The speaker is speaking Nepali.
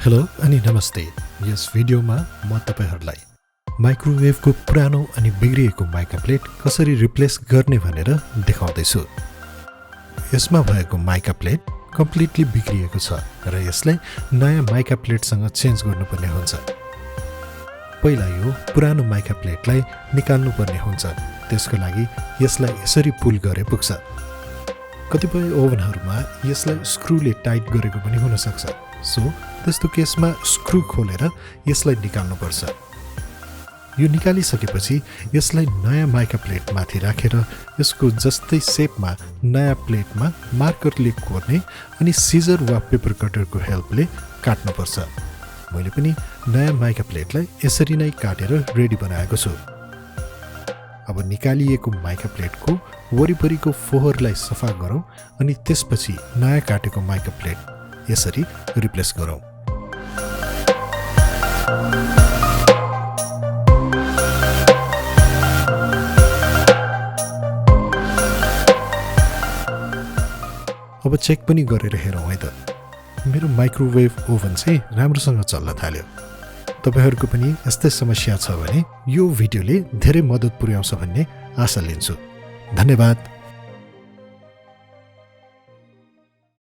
हेलो अनि नमस्ते। यस भिडियोमा म तपाईहरुलाई माइक्रोवेभको पुरानो अनि बिग्रिएको माइका प्लेट कसरी रिप्लेस गर्ने भनेर देखाउँदैछु। यसमा भएको माइका प्लेट कम्प्लिटली बिग्रिएको छ र यसलाई नयाँ माइका प्लेटसँग चेन्ज गर्नुपर्ने हुन्छ। पहिला यो पुरानो माइका प्लेटलाई निकाल्नुपर्ने हुन्छ। त्यसको लागि यसलाई यसरी पुल गरे पुग्छ। कतिपय ओभनहरुमा यसलाई स्क्रूले टाइट गरेको पनि हुन सक्छ। सो त्यस्तो केसमा स्क्रू खोलेर यसलाई निकाल्नुपर्छ। यो निकालिसकेपछि यसलाई नयाँ माइका प्लेट माथि राखेर यसको जस्तै शेपमा नयाँ प्लेटमा मार्करले कोर्ने अनि सिजर वा पेपर कटरको हेल्पले काट्नुपर्छ। मैले पनि नयाँ माइका प्लेटलाई यसरी नै काटेर रेडी बनाएको छु। अब निकालिएको माइका प्लेटको वरिपरिको फोहोरलाई सफा गरौँ अनि त्यसपछि नयाँ काटेको माइका प्लेट यसरी रिप्लेस गरौँ। अब चेक पनि गरेर हेरौँ है त। मेरो माइक्रोवेभ ओभन चाहिँ राम्रोसँग चल्न थाल्यो। तपाईहरुको पनि यस्तै समस्या छ भने यो भिडियोले धेरै मद्दत पुर्याउँछ भन्ने आशा लिन्छु। धन्यवाद।